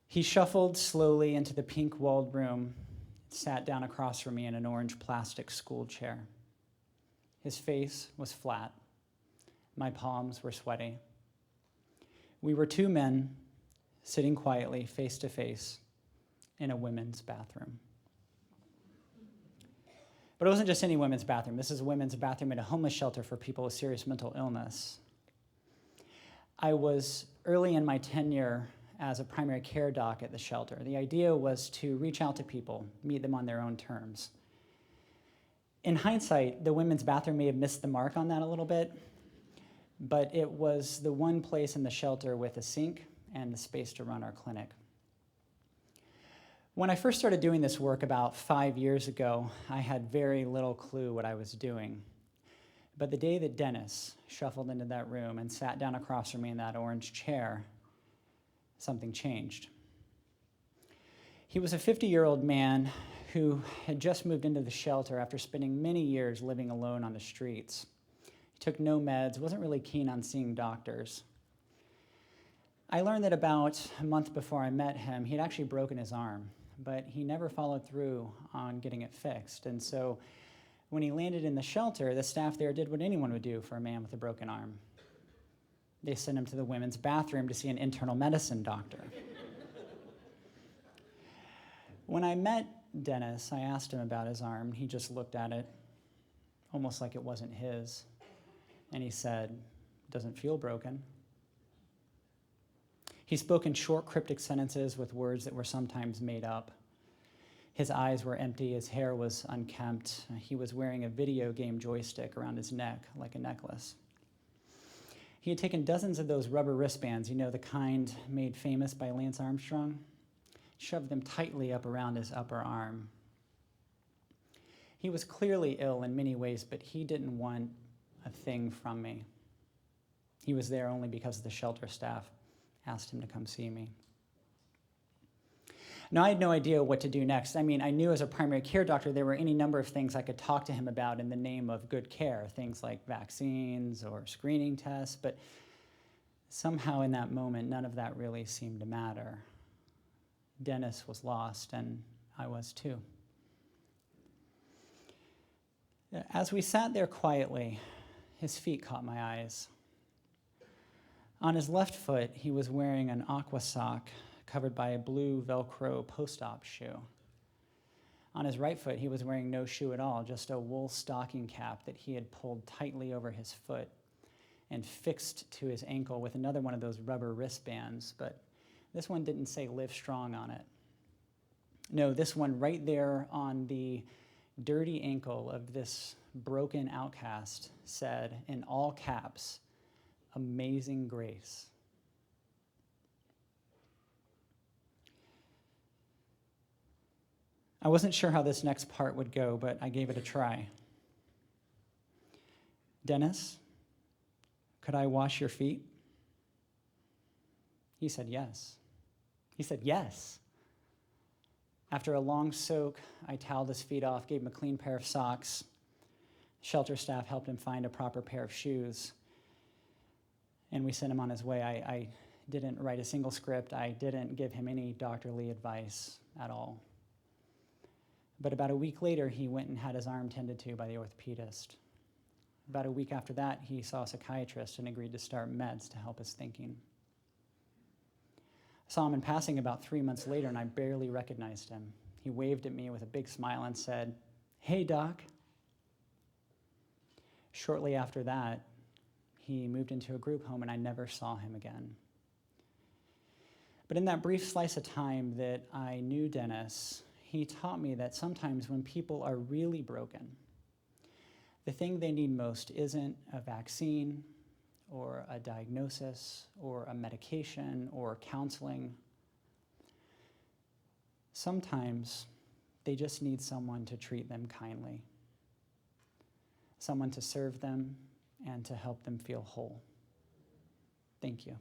He shuffled slowly into the pink-walled room, sat down across from me in an orange plastic school chair. His face was flat. My palms were sweaty. We were two men sitting quietly, face to face, in a women's bathroom. But it wasn't just any women's bathroom. This is a women's bathroom at a homeless shelter for people with serious mental illness. I was early in my tenure as a primary care doc at the shelter. The idea was to reach out to people, meet them on their own terms. In hindsight, the women's bathroom may have missed the mark on that a little bit, but it was the one place in the shelter with a sink and the space to run our clinic. When I first started doing this work about 5 years ago, I had very little clue what I was doing. But the day that Dennis shuffled into that room and sat down across from me in that orange chair, something changed. He was a 50-year-old man who had just moved into the shelter after spending many years living alone on the streets. He took no meds, wasn't really keen on seeing doctors. I learned that about a month before I met him, he had actually broken his arm, but he never followed through on getting it fixed. And so when he landed in the shelter, the staff there did what anyone would do for a man with a broken arm. They sent him to the women's bathroom to see an internal medicine doctor. When I met Dennis, I asked him about his arm. He just looked at it, almost like it wasn't his. And he said, "Doesn't feel broken." He spoke in short, cryptic sentences with words that were sometimes made up. His eyes were empty, his hair was unkempt. He was wearing a video game joystick around his neck like a necklace. He had taken dozens of those rubber wristbands, the kind made famous by Lance Armstrong, shoved them tightly up around his upper arm. He was clearly ill in many ways, but he didn't want a thing from me. He was there only because the shelter staff asked him to come see me. Now, I had no idea what to do next. I knew as a primary care doctor there were any number of things I could talk to him about in the name of good care, things like vaccines or screening tests, but somehow in that moment, none of that really seemed to matter. Dennis was lost, and I was too. As we sat there quietly, his feet caught my eyes. On his left foot, he was wearing an aqua sock covered by a blue Velcro post-op shoe. On his right foot, he was wearing no shoe at all, just a wool stocking cap that he had pulled tightly over his foot and fixed to his ankle with another one of those rubber wristbands, but this one didn't say "Live Strong" on it. No, this one right there on the dirty ankle of this broken outcast said, in all caps, "Amazing Grace." I wasn't sure how this next part would go, but I gave it a try. "Dennis, could I wash your feet?" He said yes. He said yes. After a long soak, I toweled his feet off, gave him a clean pair of socks. Shelter staff helped him find a proper pair of shoes, and we sent him on his way. I didn't write a single script. I didn't give him any doctorly advice at all. But about a week later, he went and had his arm tended to by the orthopedist. About a week after that, he saw a psychiatrist and agreed to start meds to help his thinking. I saw him in passing about 3 months later, and I barely recognized him. He waved at me with a big smile and said, "Hey, Doc." Shortly after that, he moved into a group home, and I never saw him again. But in that brief slice of time that I knew Dennis, he taught me that sometimes when people are really broken, the thing they need most isn't a vaccine or a diagnosis or a medication or counseling. Sometimes they just need someone to treat them kindly, someone to serve them and to help them feel whole. Thank you.